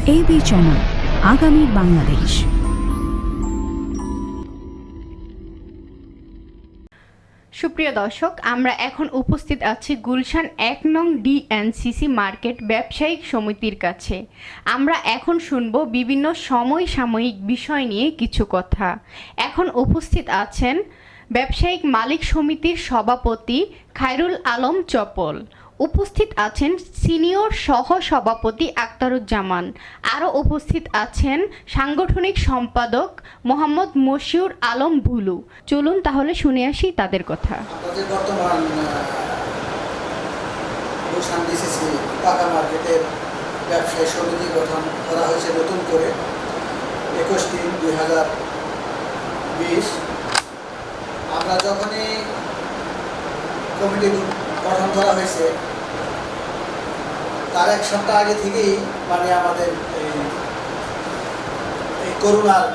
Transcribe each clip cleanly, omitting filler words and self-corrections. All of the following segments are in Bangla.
এবি চ্যানেল, আগামীর বাংলাদেশ। সুপ্রিয় দর্শক, আমরা এখন উপস্থিত আছি গুলশান ১ নং ডিএনসিসি মার্কেট ব্যবসায়িক সমিতির কাছে। আমরা এখন শুনব বিভিন্ন সমসাময়িক বিষয় নিয়ে কিছু কথা। এখন উপস্থিত আছেন ব্যবসায়িক মালিক সমিতির সভাপতি খায়রুল আলম চপল, উপস্থিত আছেন সিনিয়র সহ সভাপতি আক্তারুজ্জামান, আরও উপস্থিত আছেন সাংগঠনিক সম্পাদক মোহাম্মদ মশিউর আলম ভুলু। চলুন তাহলে শুনে আসি তাদের কথা। আমাদের বর্তমান গুলশান ডিসিসি পাকা মার্কেটের ব্যবসায়ী সমিতি গঠন করা হয়েছে নতুন করে 21/3/2020। আমরা যখনই কমিটি গঠন করা হয়েছে তার এক সপ্তাহ আগে থেকেই আমাদের এই করোনার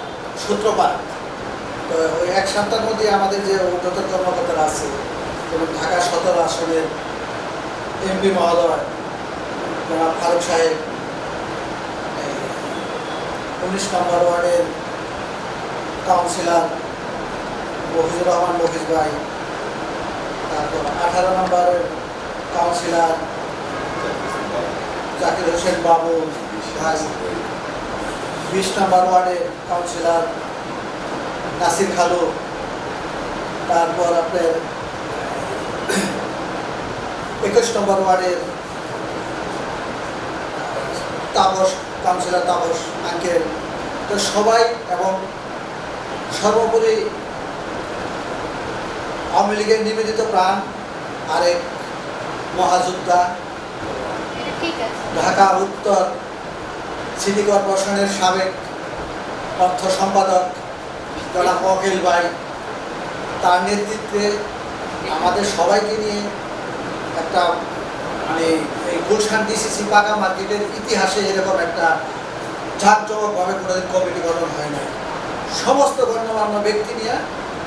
সূত্রপাত। তো ওই এক সপ্তাহের মধ্যে আমাদের যে উন্নত কর্মকর্তারা আছে এবং ঢাকা 17 আসনের এমপি মহোদয় জনাব ফারুক সাহেব, 19 নম্বর ওয়ার্ডের কাউন্সিলর মফিজুর রহমান মফিজ ভাই, তারপর 18 নম্বরের কাউন্সিলর জাকির হোসেন বাবু ভাই, 20 নম্বর ওয়ার্ডের কাউন্সিলর নাসির খালু, তারপর আপনার 21 নম্বর ওয়ার্ডের তাপস কাউন্সিলর তাপস আঙ্কেল, তো সবাই, এবং সর্বোপরি আওয়ামী লীগের নিবেদিত প্রাণ আরেক মহাযোদ্ধা, ঢাকা উত্তর সিটি কর্পোরেশনের সাবেক অর্থ সম্পাদক জনাব ওয়াকিল ভাই, তার নেতৃত্বে আমাদের সবাইকে নিয়ে একটা এই গুলশান ডিসিসি পাকা মার্কেটের ইতিহাসে এরকম একটা ঝাঁকজমকভাবে কোনোদিন কমিটি গঠন হয় নাই। সমস্ত গণ্যমান্য ব্যক্তি নিয়ে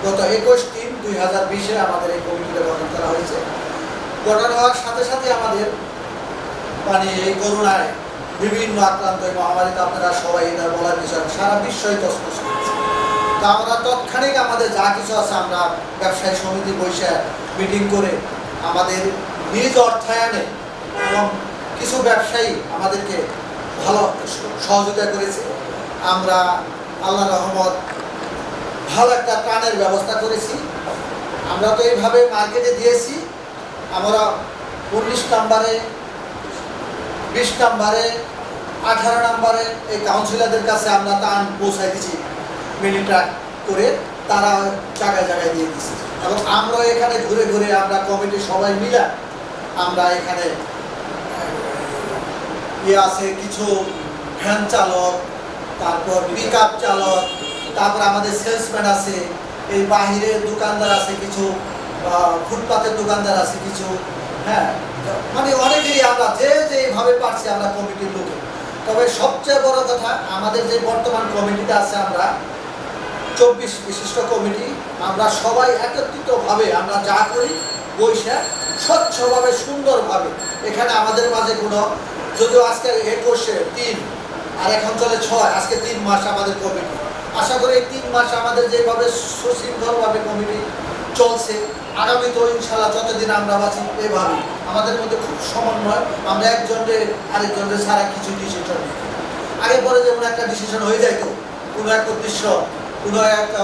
গত 21/3/2020 আমাদের এই কমিটিটা গঠন করা হয়েছে। গঠন হওয়ার সাথে সাথে আমাদের এই করোনায় বিভিন্ন আক্রান্ত এই মহামারীতে আপনারা সবাই এটা বলার বিষয়, সারা বিশ্বই তছনছ করেছে। তা আমরা তৎক্ষণিক আমাদের যা কিছু আছে আমরা ব্যবসায়ী সমিতি বসে মিটিং করে আমাদের নিজ অর্থায়নে এবং কিছু ব্যবসায়ী আমাদেরকে ভালো সহযোগিতা করেছে। আমরা আল্লাহ রহমত ভালো একটা ত্রাণের ব্যবস্থা করেছি। আমরা তো এইভাবে মার্কেটে দিয়েছি, আমরা 19 নম্বরে, 20 নম্বরে, 18 নম্বরে এই কাউন্সিলরদের কাছে আমরা ত্রাণ পৌঁছাই দিচ্ছি মিনি ট্রাক করে, তারা জায়গায় জায়গায় দিয়ে দিচ্ছে। এবং আমরা এখানে ঘুরে ঘুরে আমরা কমিটির সবাই মিলে আমরা এখানে আছে কিছু ভ্যান চালক, তারপর পিক আপ চালক, তারপর আমাদের সেলসম্যান আছে, এই বাহিরের দোকানদার আছে কিছু, ফুটপাতের দোকানদার আছে কিছু, হ্যাঁ, অনেকেরই আমরা যেভাবে পারছি আমরা কমিটির লোক। তবে সবচেয়ে বড় কথা, আমাদের যে বর্তমান কমিটিটা আছে আমরা 24 বিশিষ্ট কমিটি, আমরা সবাই একত্রিতভাবে আমরা যা করি বৈশা স্বচ্ছভাবে সুন্দরভাবে। এখানে আমাদের মাঝে কোনো, যদিও আজকে 21-3 আর এখন চলে 6, আজকে 3 মাস আমাদের কমিটি। আশা করি এই 3 মাস আমাদের যেভাবে সুশৃঙ্খলভাবে কমিটি চলছে, আগামী তো ইনশাল্লাহ যতদিন আমরা বাঁচি এভাবে আমাদের মধ্যে খুব সমন্বয়। আমরা একজনের আরেকজনের ছাড়া কিছু ডিসিশন নিই। আগে পরে যেমন একটা ডিসিশন হয়ে যায়, তো কোনো এক উদ্দেশ্য, কোনো একটা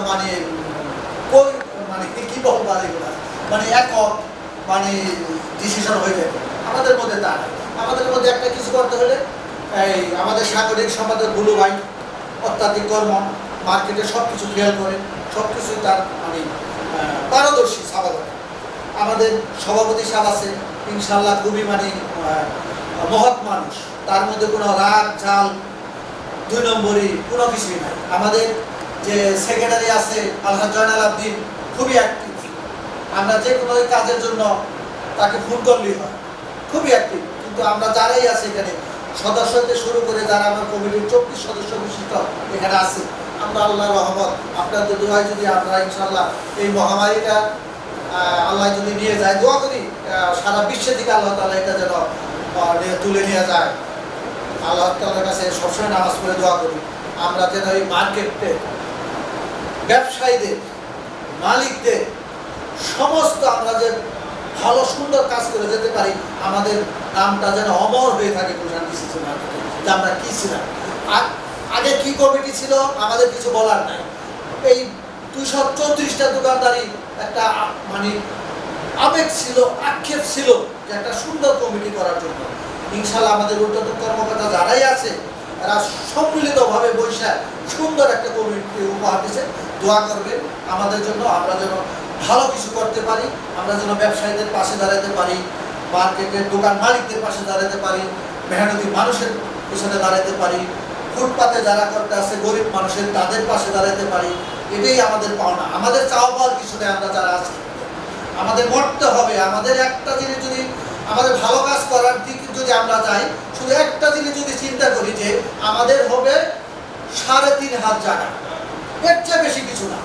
কি বলবো এগুলো, একক ডিসিশন হয়ে যায়। আমাদের মধ্যে তা নাই। আমাদের মধ্যে একটা কিছু করতে হলে এই আমাদের সাংগঠনিক সম্পাদক বুলু ভাই অত্যাধিক কর্ম, মার্কেটে সব কিছু খেয়াল করে, সব কিছুই তার পারদর্শী সাবাদ। আমাদের সভাপতি সাহেব আছে ইনশাল্লাহ খুবই মহৎ মানুষ, তার মধ্যে কোনো রাগ ঝাল 2 নম্বরই কোনো কিছুই নাই। আমাদের যে সেক্রেটারি আছে আলহাজ জয়নাল আবদিন খুবই অ্যাক্টিভ, আমরা যে কোনো কাজের জন্য তাকে ফোন করলেই হয়, খুবই অ্যাক্টিভ। কিন্তু আমরা যারাই আছে এখানে সদস্য থেকে শুরু করে যারা আমার কমিটির 24 সদস্য বিশিষ্ট এখানে আছে, আমরা আল্লাহ রহমত আপনাদের দোয়ায় যদি আমরা ইনশাল্লাহ এই মহামারীটা আল্লাহ যদি নিয়ে যায়, দোয়া করি সারা বিশ্বের দিকে আল্লাহ তাআলা এটা যেন তুলে নিয়ে যায়। আল্লাহ তাআলার কাছে সবসময় নামাজ পড়ে দোয়া করি আমরা যেন এই মার্কেটে ব্যবসায়ীদের, মালিকদের সমস্ত আমরা যে ভালো সুন্দর কাজ করে যেতে পারি, আমাদের নামটা যেন অমর হয়ে থাকে গুলশান ডিসিসি মার্কেটে, যে আমরা কি ছিলাম। আর আগে কি কমিটি ছিল আমাদের কিছু বলার নাই। এই 234টা দোকানদারি একটা মানে আবেগ ছিল, আক্ষেপ ছিল যে একটা সুন্দর কমিটি করার জন্য। ইনশাল্লাহ আমাদের ঊর্ধ্বতন কর্মকর্তা যারাই আছে তারা সম্মিলিতভাবে বসে সুন্দর একটা কমিটি উপহার দিচ্ছে। দোয়া করবেন আমাদের জন্য, আমরা যেন ভালো কিছু করতে পারি, আমরা যেন ব্যবসায়ীদের পাশে দাঁড়াতে পারি, মার্কেটের দোকান মালিকদের পাশে দাঁড়াতে পারি, মেহনতি মানুষের পিছনে দাঁড়াতে পারি, ফুটপাতে যারা করতে আছে গরিব মানুষের তাদের পাশে দাঁড়াতে পারি। এটাই আমাদের পাওনা। আমাদের চাওয়া পাওয়ার কিছু নেই। আমরা যারা আছি আমাদের মরতে হবে। আমাদের একটা জিনিস যদি আমাদের ভালো কাজ করার দিকে যদি আমরা যাই, শুধু একটা জিনিস যদি চিন্তা করি যে আমাদের হবে 3.5 হাত জায়গা, এর চেয়ে বেশি কিছু না।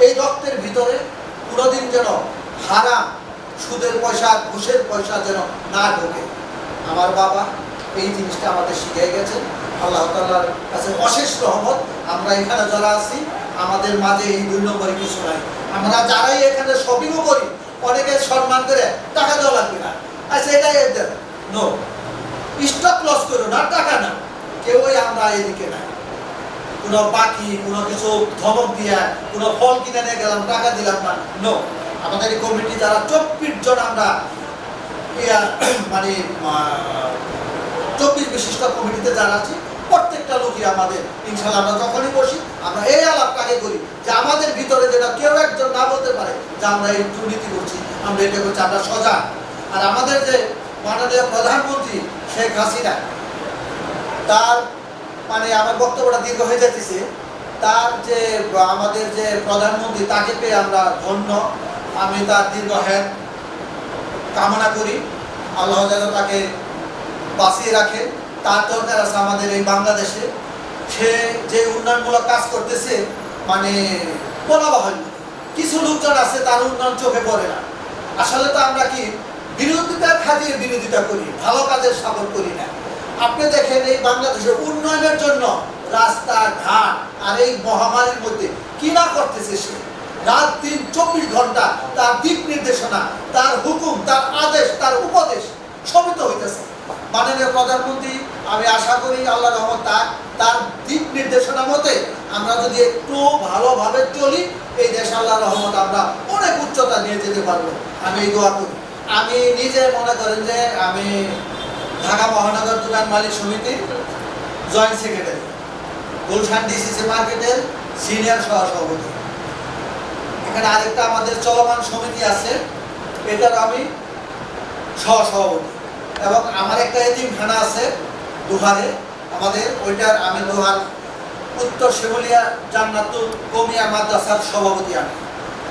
এই রক্তের ভিতরে কোনোদিন যেন হারাম, সুদের পয়সা, ঘুষের পয়সা যেন না ঢোকে। আমার বাবা এই জিনিসটা আমাদের শিখিয়ে গেছেন। আল্লাহ তাআলার কাছে অশেষ রহমত। আমরা এখানে যারা আছি আমাদের মাঝে এই 2 নম্বরে কিছু নাই। আমরা যারাই এখানে শপিংও করি অনেকে সম্মান করে টাকা দেওয়া লাগবে না, আচ্ছা এটাই এদের নো, স্টক লস করো না, টাকা না, কেউই আমরা এদিকে নাই। কোনো বাকি কোনো কিছু ধমক দিয়া কোনো ফল কিনে নিয়ে গেলাম, টাকা দিলাম না, নো। আমাদের এই কমিটি যারা 24 জন আমরা মানে 24 বিশিষ্ট কমিটিতে যারা আছি প্রত্যেকটা লোকই আমাদের ইনশাল্লাহ আমরা যখনই বসি আমরা এই আলাপটাকে করি যে আমাদের ভিতরে যেটা কেউ একজন না বলতে পারে যে আমরা এই দুর্নীতি করছি, আমরা এটা করছি, আমরা সজাগ। আর আমাদের যে মাননীয় প্রধানমন্ত্রী শেখ হাসিনা, তার মানে আমার বক্তব্যটা দীর্ঘ হয়ে যেতেছে, তার যে আমাদের যে প্রধানমন্ত্রী তাকে পেয়ে আমরা ধন্য। আমি তার দীর্ঘ হায়াত কামনা করি, আল্লাহ যেন তাকে বাঁচিয়ে রাখে। তার দরকার আছে আমাদের এই বাংলাদেশে। সে যে উন্নয়নমূলক কাজ করতেছে মানে বলা বাহুল্য। কিছু লোকজন আছে তার উন্নয়ন চোখে পড়ে না। আসলে তো আমরা কি বিরোধিতার খাতিরে বিরোধিতা করি, ভালো কাজের সাপোর্ট করি না। আপনি দেখেন এই বাংলাদেশের উন্নয়নের জন্য রাস্তা ঘাট আর এই মহামারীর মধ্যে কি না করতেছে সে, রাত দিন 24 ঘন্টা তার দিক নির্দেশনা, তার হুকুম, তার আদেশ, তার উপদেশ সবই তো হইতেছে। মাননীয় প্রধানমন্ত্রী, আমি আশা করি আল্লাহ রহমত তার দিক নির্দেশনা মতে আমরা যদি একটু ভালোভাবে চলি, এই দেশ আল্লাহ রহমত আমরা অনেক উচ্চতা নিয়ে যেতে পারবো। আমি এই দোয়া করি। আমি নিজে মনে করেন যে আমি ঢাকা মহানগর দোকান মালিক সমিতির জয়েন্ট সেক্রেটারি, গুলশান ডিসিসি মার্কেটের সিনিয়র সহসভাপতি। এখানে আরেকটা আমাদের চলমান সমিতি আছে, এটার আমি সহসভাপতি। এবং আমার একটা এতিমখানা আছে দোহারে আমাদের, ওইটার আমি দোহার উত্তর শিমুলিয়া জান্নাতুল কমিয়া মাদ্রাসার সভাপতি। আমি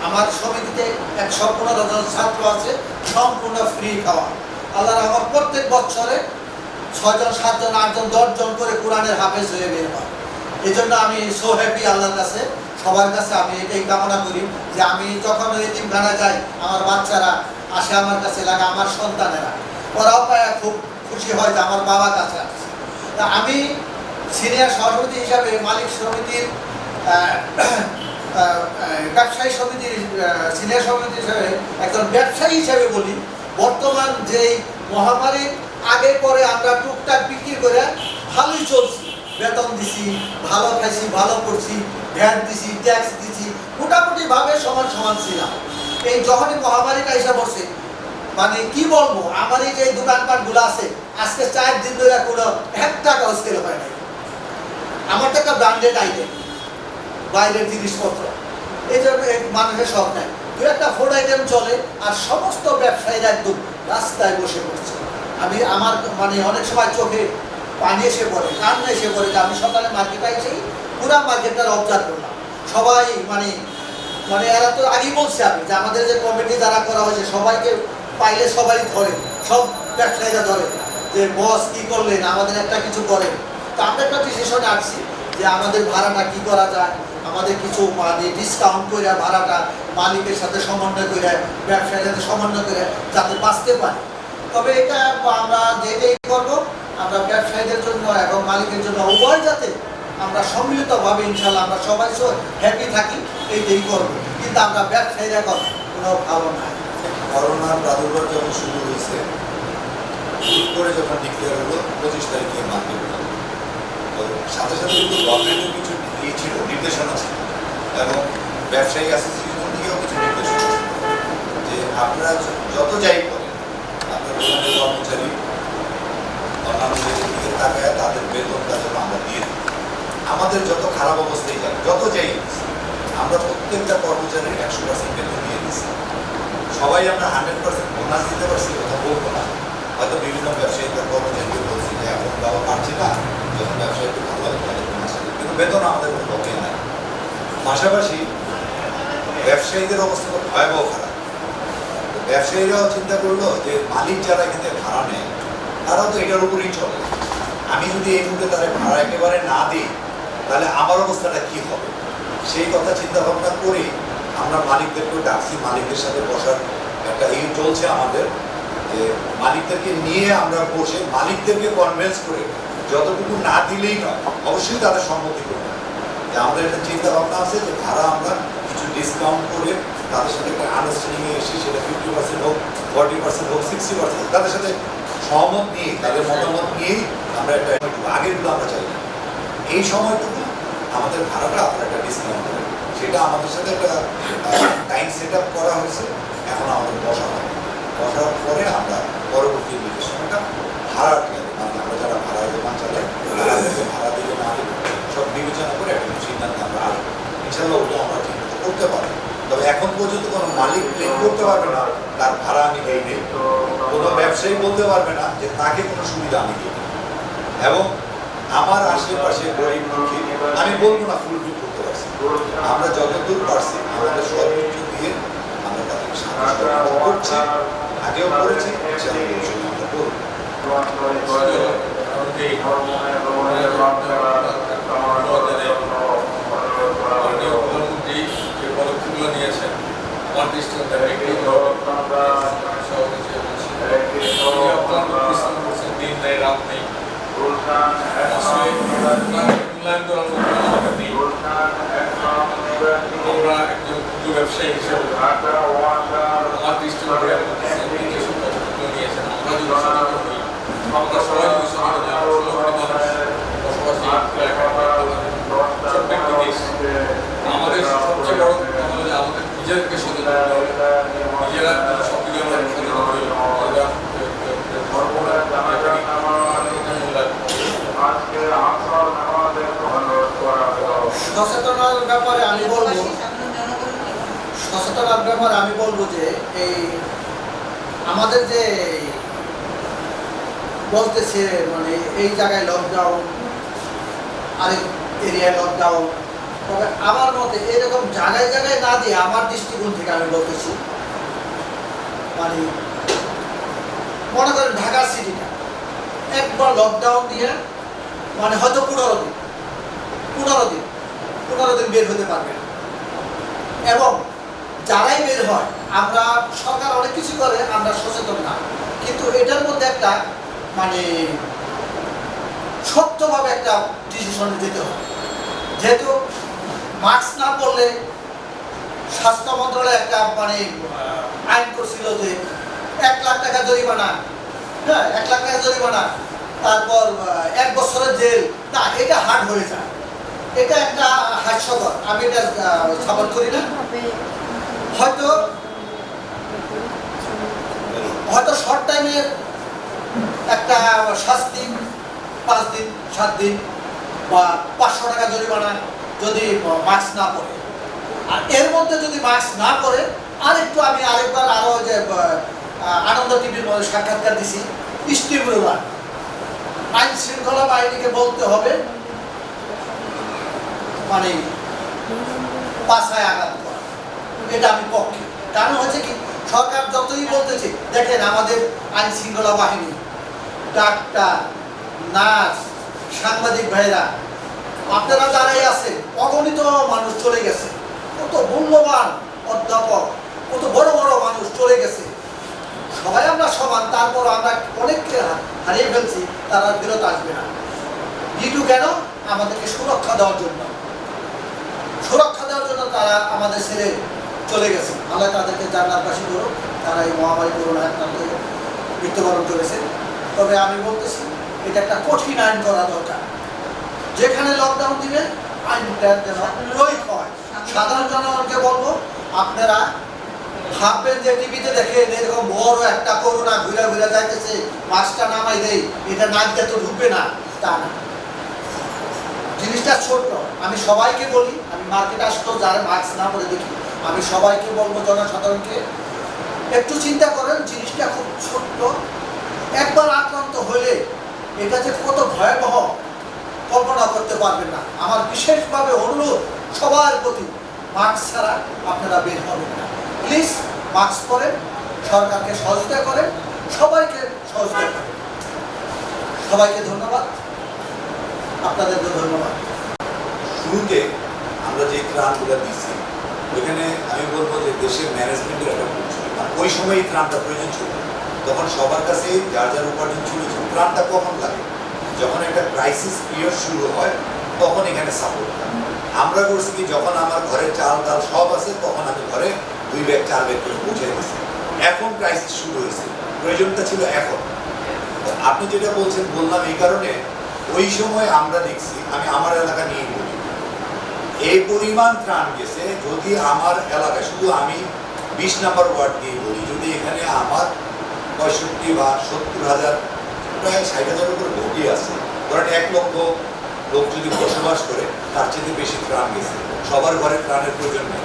আমার সমিতিতে 115 জন ছাত্র আছে, সম্পূর্ণ ফ্রি খাওয়া। আল্লাহর আমার প্রত্যেক বছরে 6 জন 7 জন 8 জন 10 জন করে কোরআনের হাফেজ হয়ে বের হয়। এই জন্য আমি সো হ্যাপি আল্লাহর কাছে, সবার কাছে আমি এটাই কামনা করি যে আমি যখন এতিমখানা যাই আমার বাচ্চারা আসে আমার কাছে, লাগে আমার সন্তানেরা, ওরাও পায় খুব খুশি হয় যে আমার বাবা কাছে আসছে। তা আমি সিনিয়র সভাপতি হিসাবে মালিক সমিতির ব্যবসায়ী সমিতির সিনিয়র সভাপতি হিসাবে একজন ব্যবসায়ী হিসাবে বলি, বর্তমান যেই মহামারীর আগে পরে আমরা টুকটাক বিক্রি করে ভালোই চলছি, বেতন দিছি, ভালো খাইছি, ভালো করছি, ভ্যাট দিছি, ট্যাক্স দিছি, মোটামুটিভাবে সমান সমান ছিলাম। এই যখনই মহামারীটা এসে বসে, মানে কি বলবো, আমার এই যে দোকানপাটগুলো আছে আজকে 4 দিন ধরে কোনো 1 টাকাও সেল হয় নাই। আমার তো একটা ব্র্যান্ডেড আইটেম, বাইরের জিনিসপত্র, এই জন্য মানুষের শখ নেয়। 2-1টা ফুড আইটেম চলে আর সমস্ত ব্যবসায়ীরা একদম রাস্তায় বসে পড়ছে। আমি আমার মানে অনেক সময় চোখে পানি এসে পড়ে, কান্না এসে পড়ে যে আমি সকালে মার্কেটে এসেই পুরা মার্কেটটা অবজার্ভ করলাম। সবাই মানে মানে এরা তো আগেই বলছে আমি যে আমাদের যে কমিটি যারা করা হয়েছে সবাইকে পাইলে সবাই ধরে, সব ব্যবসায়ীরা ধরে যে বস কি করলেন, আমাদের একটা কিছু করেন। তো আমরা একটা ডিসিশনে আসছি যে আমাদের ভাড়াটা কি করা যায়, আমাদের কিছু মানে ডিসকাউন্ট করে ভাড়াটা মালিকের সাথে সমন্বয় করে, ব্যবসায়ীর সাথে সমন্বয় করে যাতে বাঁচতে পারে। তবে এটা আমরা যেটাই করবো আমরা ব্যবসায়ীদের জন্য এবং মালিকের জন্য উভয় যাতে আমরা সম্মিলিতভাবে ইনশাল্লাহ আমরা সবাই হ্যাপি থাকি এইটাই করব, কিন্তু আমরা ব্যবসায়ীরা এখন কোনো ভালো নাই। করোনার প্রাদুর্ভাব যখন শুরু হয়েছে, হুট করে যখন ডিক্লেয়ার হলো 25 তারিখে মার্কেট, সাথে সাথে কিন্তু গভর্নমেন্টের কিছু ছিল, নির্দেশনা ছিল এবং ব্যবসায়ী অ্যাসোসিয়েশন থেকেও কিছু নির্দেশনা ছিল যে আপনারা যত যাই করেন, আপনার দোকানের কর্মচারী অন্যান্য দিকে তাকায় তাদের বেতন তাদের আমরা দিয়ে দিই। আমাদের যত খারাপ অবস্থায় যাবে, যত যাই আমরা প্রত্যেকটা কর্মচারীর 100% বেতন দিয়ে দিচ্ছি। সবাই আমরা 100% বোনাস দিতে পারছি কথা বলবো না, হয়তো বিভিন্ন ব্যবসায়ী তার কর্মচারীকে বলছি যে এখন দেওয়া পারছি না, যখন ব্যবসায়ী একটু ভালো হবে তাদের বোনাস হবে, কিন্তু বেতন আমাদের কোনো বকেয়া নাই। পাশাপাশি ব্যবসায়ীদের অবস্থা তো ভয়াবহ খারাপ। ব্যবসায়ীরাও চিন্তা করলো যে মালিক যারা এখানে ভাড়া নেয় তারাও তো এটার উপরেই চলে, আমি যদি এই মুহূর্তে তারা ভাড়া একেবারে না দিই তাহলে আমার অবস্থাটা কি হবে। সেই কথা চিন্তা ভাবনা করে আমরা মালিকদেরকেও ডাকছি, মালিকদের সাথে বসার একটা এই চলছে আমাদের, যে মালিকদেরকে নিয়ে আমরা বসে মালিকদেরকে কনভিন্স করে যতটুকু না দিলেই নয়, অবশ্যই তাদের সম্মতি করবো যে আমাদের একটা চিন্তা ভাবনা আছে যে ভাড়া আমরা কিছু ডিসকাউন্ট করে তাদের সাথে একটা আন্ডারস্ট্যান্ডিংয়ে এসে সেটা 50% হোক, 40% হোক, 60% হোক, তাদের সাথে সহমত নিয়ে তাদের মতামত নিয়েই আমরা একটা আগেরগুলো আমরা চাই না, এই সময়টুকু আমাদের ভাড়াটা আপনারা একটা ডিসকাউন্ট করেন, সেটা আমাদের সাথে একটা টাইম সেট আপ করা হয়েছে। এখন আমাদের বসা হয়, বসার পরে আমরা পরবর্তী নির্দেশনাটা ভাড়া মানে আমরা যারা ভাড়া দোকান চালাই তাদেরকে ভাড়া দিলে না দিলে সব বিবেচনা করে একটা সিদ্ধান্ত আমরা আসবো। ইনশাল্লাহ ওটা আমরা ঠিক মতো করতে পারি। তবে এখন পর্যন্ত কোনো মালিক ক্লেম করতে পারবে না তার ভাড়া আমি দিই নেই, কোনো ব্যবসায়ী বলতে পারবে না যে তাকে কোনো সুবিধা আমি দিই। এবং আমার আশেপাশে গরিব দুঃখী আমি বলবো না ফুলফিল করতে পারছি, আমরা যতদূর পারছি আমাদের সর্বোচ্চ দিয়ে আমরা তাদেরকে সাহায্য করছি, আগেও করেছি, আমরা করবো। প্রধানমন্ত্রী যে পদক্ষেপগুলো নিয়েছেন দিন নেই রাত নেই, মূল্যায়ন করার মতো নেই। আমরা একজন ক্ষুদ্র ব্যবসায়ী হিসেবে আমার দৃষ্টিকোণে যেসব পদক্ষেপগুলো নিয়েছেন আমরা যদি সচেতন হই, আমরা সবাই যদি সচেতন হই, 16 কোটি মানুষ বসবাসী ছোট্ট একটি দেশ, আমাদের সবচেয়ে বড় কথা হলো যে আমাদের নিজেদেরকে সচেতন হতে হবে, নিজেরা সব দিকে আমরা সচেতন হই, সচেতনার ব্যাপারে আমি বলবো যে এই আমাদের যে বলতেছে মানে এই জায়গায় লকডাউন, আরেক এরিয়ায় লকডাউন, তবে আমার মতে এরকম জায়গায় জায়গায় না দিয়ে আমার দৃষ্টিকোণ থেকে আমি বলতেছি মানে মনে করেন ঢাকা সিটিটা একবার লকডাউন দিয়ে মানে হয়তো 15 দিন বের হতে পারবে না, এবং যারাই বের হয় আমরা সরকার অনেক কিছু করে আমরা সচেতন না, কিন্তু এটার মধ্যে একটা মানে শক্তভাবে একটা ডিসিশনে যেতে হবে। যেহেতু মাস্ক না পরলে স্বাস্থ্য মন্ত্রণালয় একটা মানে আইন করছিল যে 1 লাখ টাকা জরিমানা, হ্যাঁ 1 লাখ টাকা জরিমানা, তারপর 1 বছরের জেল, না এটা হার্ড হয়ে যায়, এটা একটা হাস্যকর, আমি এটা সাপোর্ট করি না। হয়তো শর্ট টাইমের একটা শাস্তি 5 দিন 7 দিন বা 500 টাকা জরিমানা যদি মাস্ক না পরে, আর এর মধ্যে যদি মাস্ক না পরে আরেকবার আরো যে আনন্দ টিভির মধ্যে সাক্ষাৎকার দিছি, স্টিমুলার আইন শৃঙ্খলা বাহিনীকে বলতে হবে মানে পাছায় আঘাত করা, এটা আমি পক্ষে। কারণ হচ্ছে কি সরকার যতই বলতেছে, দেখেন আমাদের আইন শৃঙ্খলা বাহিনী, ডাক্তার, নার্স, সাংবাদিক ভাইরা, আপনারা যারাই আছে অগণিত মানুষ চলে গেছে, কত মূল্যবান অধ্যাপক, কত বড় বড় মানুষ চলে গেছে, সবাই আমরা সমান, তারপর আমরা অনেককে হারিয়ে ফেলছি তারা ফেরত আসবে না। D2 কেন? আমাদেরকে সুরক্ষা দেওয়ার জন্য, সুরক্ষা দেওয়ার জন্য তারা আমাদের ছেড়ে চলে গেছে। আল্লাহ তাদেরকে জান্নাতবাসী করুক। তারা এই মহামারী করোনা থেকে মৃত্যুবরণ করেছে। তবে আমি বলতেছি এটা একটা কঠিন আইন করা দরকার। যেখানে লকডাউন দিবে আইনটা যেন প্রয়োগ হয়। সাধারণ জনগণকে বলবো, আপনারা ভাববেন যে টিভিতে দেখেন এরকম বড় একটা করোনা ঘুরে ঘুরে যাইতেছে, মাস্কটা নামাই দেয়, এটা নাক দিয়ে তো ঢুকবে না, তা না। জিনিসটা ছোট্ট। আমি সবাইকে বলি, আমি মার্কেট আসতো যারা মাস্ক না পরে দেখি, আমি সবাইকে বলবো, জনসাধারণকে একটু চিন্তা করেন, জিনিসটা খুব ছোট্ট। একবার আক্রান্ত হলে এটা যে কত ভয়াবহ কল্পনা করতে পারবেন না। আমার বিশেষভাবে অনুরোধ সবার প্রতি, মাস্ক ছাড়া আপনারা বের হবেন না। প্লিজ মাস্ক পরেন, সরকারকে সহযোগিতা করেন, সবাইকে সহযোগিতা করেন। সবাইকে ধন্যবাদ, আপনাদেরকে ধন্যবাদ। শুরুতে আমরা যে ত্রাণগুলো দিচ্ছি ওইখানে আমি বলবো যে দেশের ম্যানেজমেন্টের একটা ভুল ছিল। ওই সময় এই ত্রাণটা প্রয়োজন ছিল, তখন সবার কাছে যার যার উপার্জন ছিল। ত্রাণটা কখন লাগে? যখন একটা ক্রাইসিস পিরিয়ড শুরু হয় তখন এখানে সাপোর্ট। আমরা করছি কি, যখন আমার ঘরে চাল ডাল সব আছে তখন আমি ঘরে 2 ব্যাগ 4 ব্যাগ করে পৌঁছে গেছি। এখন ক্রাইসিস শুরু হয়েছে, প্রয়োজনটা ছিল এখন। আপনি যেটা বলছেন বললাম এই কারণে, ওই সময় আমরা দেখছি, আমি আমার এলাকা নিয়ে বলি, এই পরিমাণ ত্রাণ গেছে। যদি আমার এলাকায়, শুধু আমি 20 নম্বর ওয়ার্ড দিয়ে বলি, যদি এখানে আমার 65 বা 70,000, প্রায় 60,000 উপর ভোগী আছে, ধরেন 1 লক্ষ লোক যদি বসবাস করে, তার চেয়ে বেশি ত্রাণ গেছে। সবার ঘরে ত্রাণের প্রয়োজন নেই।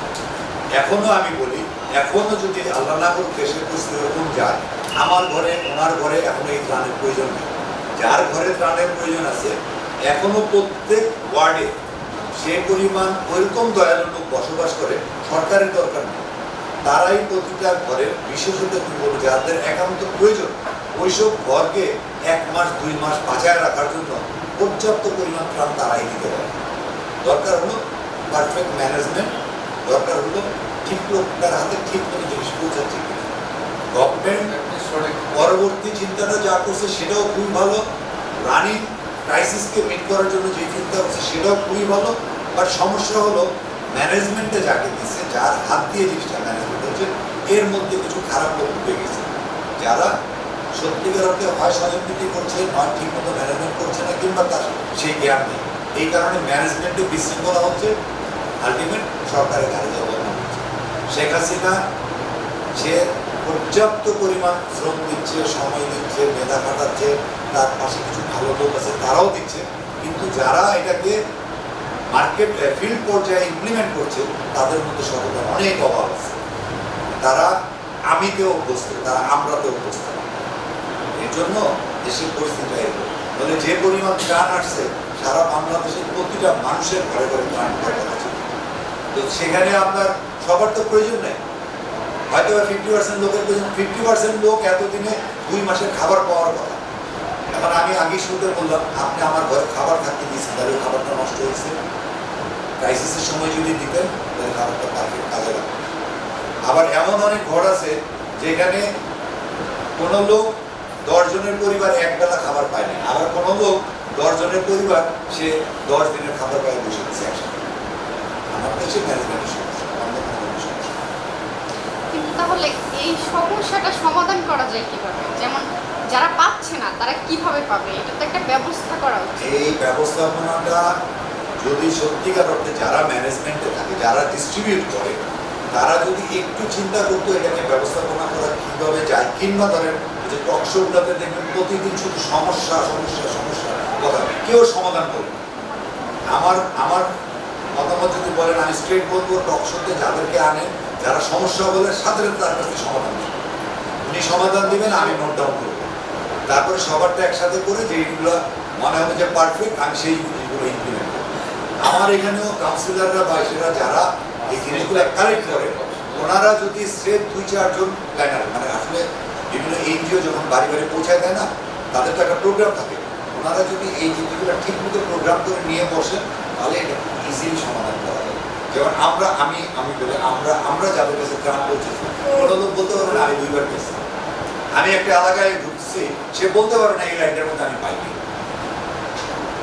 এখনো আমি বলি, এখনো যদি আল্লাহ না করুক দেশের পরিস্থিতি এরকম যায়, আমার ঘরে ওনার ঘরে এখনো এই ত্রাণের প্রয়োজন নেই। যার ঘরে ত্রাণের প্রয়োজন আছে, এখনো প্রত্যেক ওয়ার্ডে সে পরিমাণ ওইরকম দয়ালু লোক বসবাস করে, সরকারের দরকার নেই। তারাই প্রতিটা ঘরে, বিশেষত কি বলবো, যাদের একান্ত প্রয়োজন, ওইসব ঘরকে 1 মাস 2 মাস বাঁচায় রাখার জন্য পর্যাপ্ত পরিমাণ ত্রাণ তারাই দিতে পারে। দরকার হলো পারফেক্ট ম্যানেজমেন্ট, দরকার হলো ঠিক লোকটার হাতে ঠিক মতো জিনিস পৌঁছাচ্ছে কিনা। গভর্নমেন্ট পরবর্তী চিন্তাটা যা করছে সেটাও খুবই ভালো, রানিং ক্রাইসিসকে মিট করার জন্য যে চিন্তা করছে সেটাও খুবই ভালো। বাট সমস্যা হলো ম্যানেজমেন্টে যাকে দিচ্ছে, যার হাত দিয়ে জিনিসটা ম্যানেজমেন্ট হচ্ছে, এর মধ্যে কিছু খারাপ লোক ঢুকে গেছে, যারা সত্যিকার অর্থে হয় স্বয়ংবৃত্তি করছে, নয় ঠিক মতো ম্যানেজমেন্ট করছে না, কিংবা তার সেই জ্ঞান নেই। এই কারণে ম্যানেজমেন্টে বিশৃঙ্খলা হচ্ছে, আলটিমেট সরকারের গাড়ি যাওয়া হচ্ছে। শেখ হাসিনা সে পর্যাপ্ত পরিমাণ শ্রম দিচ্ছে, সময় দিচ্ছে, মেধা খাটাচ্ছে, তার পাশে কিছু ভালো লোক আছে তারাও দিচ্ছে, কিন্তু যারা এটাকে মার্কেট ফিল্ড পর্যায়ে ইমপ্লিমেন্ট করছে তাদের মধ্যে সততার অনেক অভাব আছে। তারা আমিতে অভ্যস্ত, তারা আমরাতে অভ্যস্ত। এর জন্য দেশের পরিস্থিতি এরকম। তাহলে যে পরিমাণ ত্রাণ আসছে, সারা বাংলাদেশের প্রতিটা মানুষের ঘরে ঘরে ত্রাণ দরকার আছে। তো সেখানে আপনার সবার তো প্রয়োজন নেই, হয়তো 50% লোকের প্রয়োজন। 50% লোক এতদিনে 2 মাসের খাবার পাওয়ার কথা। এখন আমি আগে শুরুতে বললাম, আপনি আমার ঘরে খাবার থাকতে দিয়েছেন, তাহলে খাবারটা নষ্ট হয়েছে। ক্রাইসিসের সময় যদি দিতেন তাহলে খাবারটা পারফেক্ট কাজে লাগবে। আবার এমন অনেক ঘর আছে যেখানে কোনো লোক 10 জনের পরিবার 1 বেলা খাবার পায় না, আবার কোনো লোক 10 জনের পরিবার সে 10 দিনের খাবার পায় বসে গেছে একসাথে। আমার কাছে ম্যানেজমেন্টের সমস্যা, অন্য কোনো সমস্যা। কিন্তু তাহলে এই সমস্যাটা সমাধান করা যায় কিভাবে? যেমন যারা পাচ্ছে না তারা কিভাবে পাবে, এটা তো একটা ব্যবস্থা করা উচিত। এই ব্যবস্থাপনাটা যদি সত্যিকার অর্থে যারা ম্যানেজমেন্টে থাকে, যারা ডিস্ট্রিবিউট করে, তারা যদি একটু চিন্তা করতো এটাকে ব্যবস্থাপনা করা কীভাবে যায়, কিংবা ধরেন যে টকশোগুলোতে দেখবেন প্রতিদিন শুধু সমস্যা সমস্যা সমস্যা কথা, কেউ সমাধান করবে। আমার মতামত যদি বলেন, আমি স্ট্রেট বলবো, টকশোতে যাদেরকে আনেন, যারা সমস্যা বলে সাথে তার কাছে সমাধান দেবেন, উনি সমাধান দেবেন, আমি নোট ডাউন করবো। তারপরে সবারটা একসাথে করে যে এইগুলো মনে হবে যে পারফেক্ট, আমি সেই জিনিসগুলো ইমপ্লিমেন্ট করবো। আমার এখানেও কাউন্সিলররা বা এরা যারা এই জিনিসগুলো কালেক্ট করে, ওনারা যদি স্রেফ 2-4 জন প্ল্যানার, মানে আসলে বিভিন্ন এনজিও যখন বাড়ি বাড়ি পৌঁছায় দেয় না, তাদের তো একটা প্রোগ্রাম থাকে, ওনারা যদি এই জিনিসগুলো ঠিক মতো প্রোগ্রাম করে নিয়ে বসেন, তাহলে এটা ইজিলি সমাধান করা যায়। যেমন আমি বলি, আমরা যাদের কাছে ত্রাণ পৌঁছেছি, কোনো লোক বলতে পারবো না আমি 2 বার পেয়েছি, আমি একটা এলাকায় ঢুকছি, সে বলতে পারে না এই লাইনটার মধ্যে আমি পাইনি,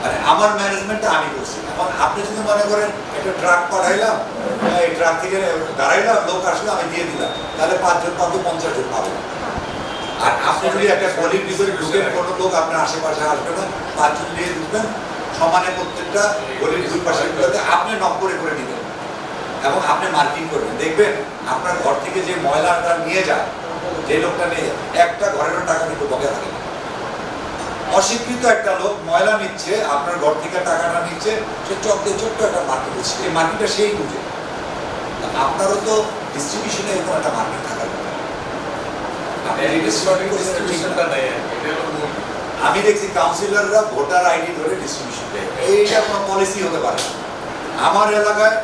মানে আমার ম্যানেজমেন্টটা আমি করছি। এখন আপনি যদি মনে করেন একটা ট্রাক পাঠাইলাম, এই ট্রাক থেকে দাঁড়াইলাম, লোক আসলে আমি দিয়ে দিলাম, তাহলে 5 জন পাবো, 50 জন পাবে। আর আপনি যদি একটা গলির ভিতরে ঢুকেন, কোনো লোক আপনার আশেপাশে আসবে না, 5 জন নিয়ে ঢুকবেন, সমানে প্রত্যেকটা গলির দুই পাশেগুলোতে আপনি নক করে করে নেবেন এবং আপনি মার্কিং করবেন। দেখবেন আপনার ঘর থেকে যে ময়লাটা নিয়ে যায়, যে লোকটা নিয়ে একটা ঘরেরও টাকা কিন্তু বকে থাকে না। অশিক্ষিত একটা লোক ময়লা নিচ্ছে, আপনার ঘর থেকে টাকাটা নিচ্ছে, সে চকতে ছোট্ট একটা মার্কেট হচ্ছে, এই মার্কেটটা সেই বুঝে। আপনারও তো ডিস্ট্রিবিউশনে এরকম একটা মার্কেট থাকার কথা। আমি দেখছি কাউন্সিলররা ভোটার আইডি ধরে ডিস্ট্রিবিউশন দেয়, এইটা কোনো পলিসি হতে পারে না। আমার এলাকায়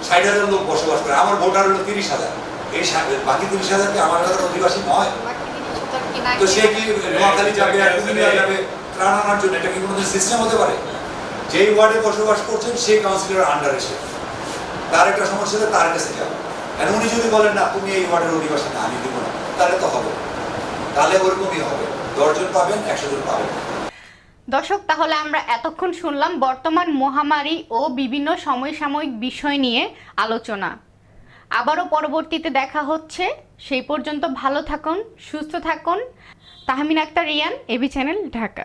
60,000 লোক বসবাস করে, আমার ভোটার হলো 30,000, এই বাকি 30,000 কি আমার এলাকার অধিবাসী নয়? তো সে কি নোয়াখালী যাবে আর কুমিল্লা যাবে ত্রাণ আনার জন্য? এটা কি কোনো সিস্টেম হতে পারে? যেই ওয়ার্ডে বসবাস করছেন সেই কাউন্সিলর আন্ডারে সে, তার একটা সমস্যা হলে তার কাছে যাবে। আর উনি যদি বলেন না তুমি এই ওয়ার্ডের অধিবাসী না, আমি দিব না, তাহলে তো হবে, তাহলে ওরকমই হবে, 10 জন পাবেন, 100 জন পাবেন। দর্শক, তাহলে আমরা এতক্ষণ শুনলাম বর্তমান মহামারী ও বিভিন্ন সমসাময়িক বিষয় নিয়ে আলোচনা। আবারও পরবর্তীতে দেখা হচ্ছে, সেই পর্যন্ত ভালো থাকুন, সুস্থ থাকুন। Tahmina Akter Riyan, AB channel, Dhaka.